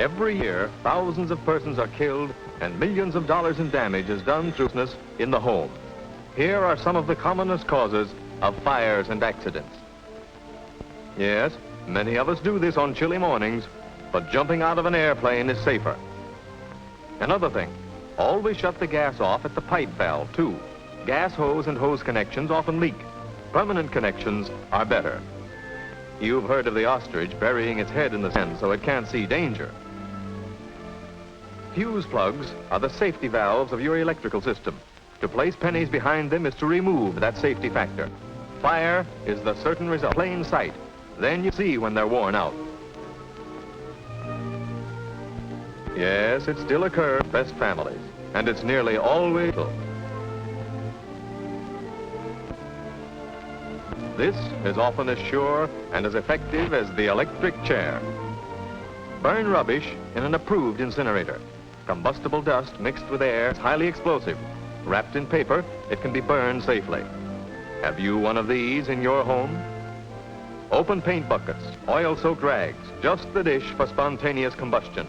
Every year, thousands of persons are killed and millions of dollars in damage is done through business in the home. Here are some of the commonest causes of fires and accidents. Yes, many of us do this on chilly mornings, but jumping out of an airplane is safer. Another thing, always shut the gas off at the pipe valve, too. Gas hose and hose connections often leak. Permanent connections are better. You've heard of the ostrich burying its head in the sand so it can't see danger. Fuse plugs are the safety valves of your electrical system. To place pennies behind them is to remove that safety factor. Fire is the certain result. Plain sight. Then you see when they're worn out. Yes, it still occurs in best families, and it's nearly always so. This is often as sure and as effective as the electric chair. Burn rubbish in an approved incinerator. Combustible dust mixed with air is highly explosive. Wrapped in paper, it can be burned safely. Have you one of these in your home? Open paint buckets, oil-soaked rags, just the dish for spontaneous combustion.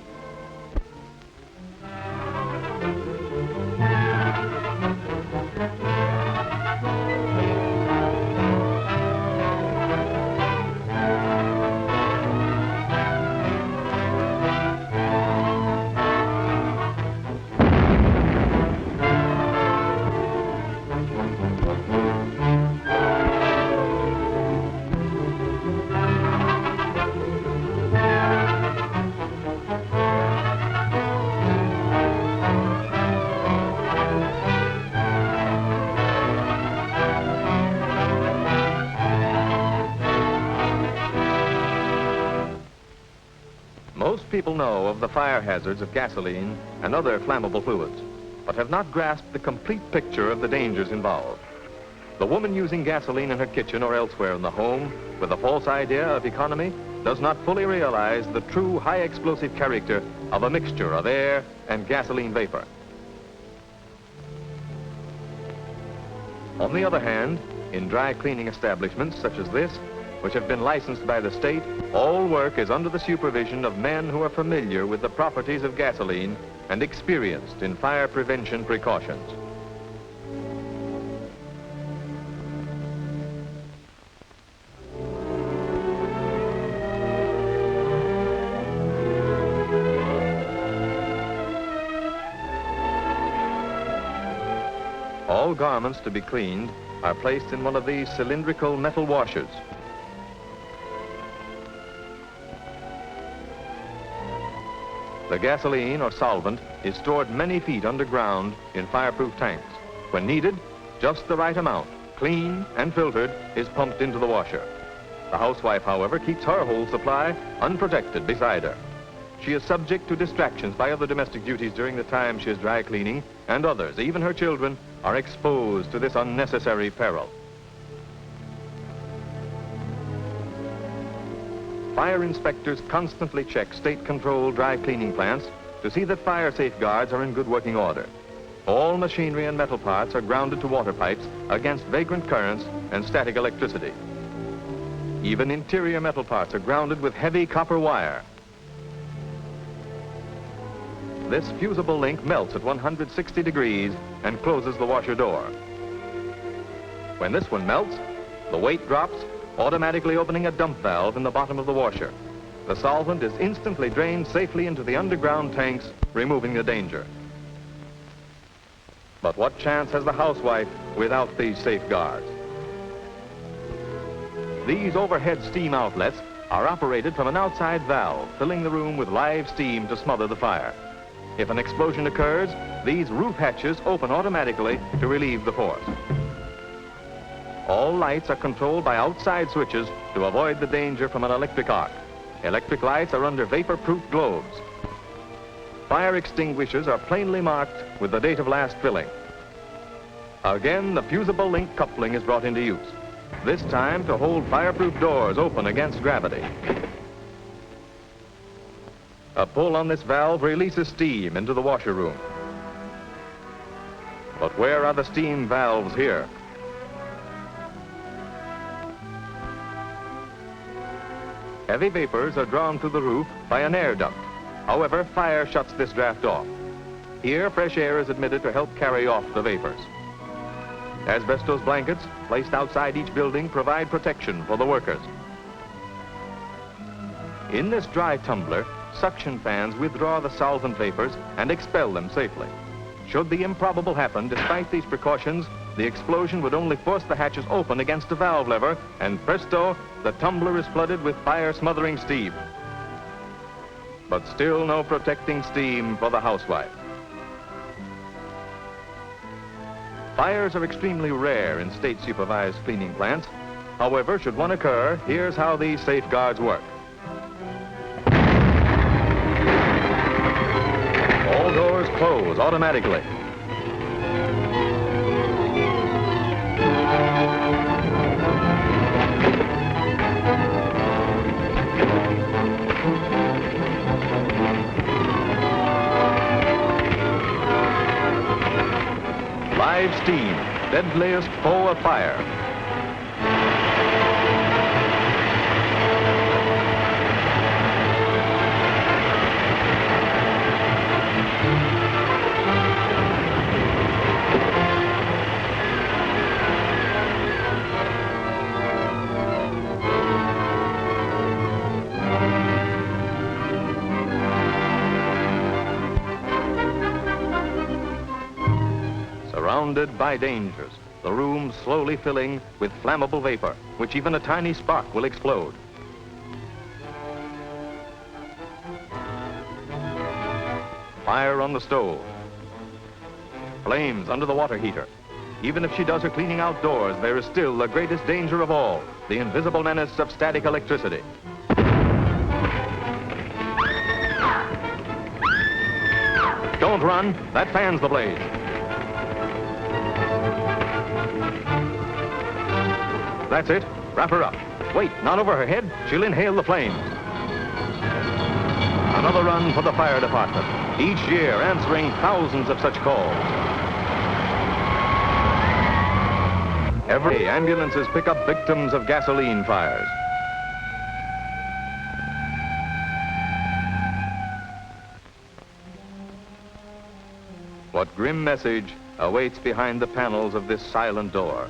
Most people know of the fire hazards of gasoline and other flammable fluids, but have not grasped the complete picture of the dangers involved. The woman using gasoline in her kitchen or elsewhere in the home with a false idea of economy does not fully realize the true high explosive character of a mixture of air and gasoline vapor. On the other hand, in dry cleaning establishments such as this, which have been licensed by the state, all work is under the supervision of men who are familiar with the properties of gasoline and experienced in fire prevention precautions. All garments to be cleaned are placed in one of these cylindrical metal washers. The gasoline or solvent is stored many feet underground in fireproof tanks. When needed, just the right amount, clean and filtered, is pumped into the washer. The housewife, however, keeps her whole supply unprotected beside her. She is subject to distractions by other domestic duties during the time she is dry cleaning, and others, even her children, are exposed to this unnecessary peril. Fire inspectors constantly check state-controlled dry cleaning plants to see that fire safeguards are in good working order. All machinery and metal parts are grounded to water pipes against vagrant currents and static electricity. Even interior metal parts are grounded with heavy copper wire. This fusible link melts at 160 degrees and closes the washer door. When this one melts, the weight drops, automatically opening a dump valve in the bottom of the washer. The solvent is instantly drained safely into the underground tanks, removing the danger. But what chance has the housewife without these safeguards? These overhead steam outlets are operated from an outside valve, filling the room with live steam to smother the fire. If an explosion occurs, these roof hatches open automatically to relieve the force. All lights are controlled by outside switches to avoid the danger from an electric arc. Electric lights are under vapor-proof globes. Fire extinguishers are plainly marked with the date of last filling. Again, the fusible link coupling is brought into use, this time to hold fireproof doors open against gravity. A pull on this valve releases steam into the washer room. But where are the steam valves here? Heavy vapors are drawn through the roof by an air duct. However, fire shuts this draft off. Here, fresh air is admitted to help carry off the vapors. Asbestos blankets placed outside each building provide protection for the workers. In this dry tumbler, suction fans withdraw the solvent vapors and expel them safely. Should the improbable happen, despite these precautions, the explosion would only force the hatches open against the valve lever, and presto, the tumbler is flooded with fire-smothering steam. But still no protecting steam for the housewife. Fires are extremely rare in state-supervised cleaning plants. However, should one occur, here's how these safeguards work. All doors close automatically. Live steam, deadliest foe of fire. Surrounded by dangers, the room slowly filling with flammable vapor, which even a tiny spark will explode. Fire on the stove. Flames under the water heater. Even if she does her cleaning outdoors, there is still the greatest danger of all, the invisible menace of static electricity. Don't run, that fans the blaze. That's it. Wrap her up. Wait, not over her head. She'll inhale the flames. Another run for the fire department, each year answering thousands of such calls. Every day, ambulances pick up victims of gasoline fires. What grim message awaits behind the panels of this silent door?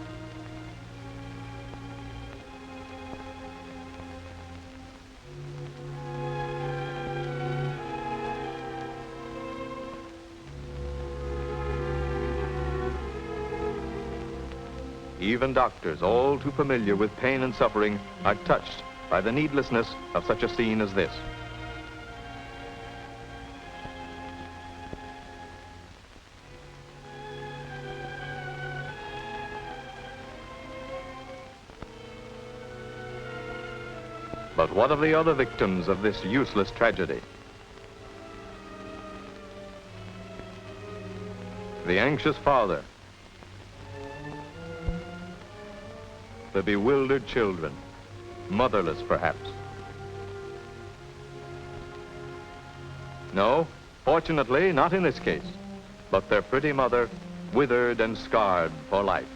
Even doctors, all too familiar with pain and suffering, are touched by the needlessness of such a scene as this. But what of the other victims of this useless tragedy? The anxious father, the bewildered children, motherless perhaps. No, fortunately not in this case, but their pretty mother withered and scarred for life.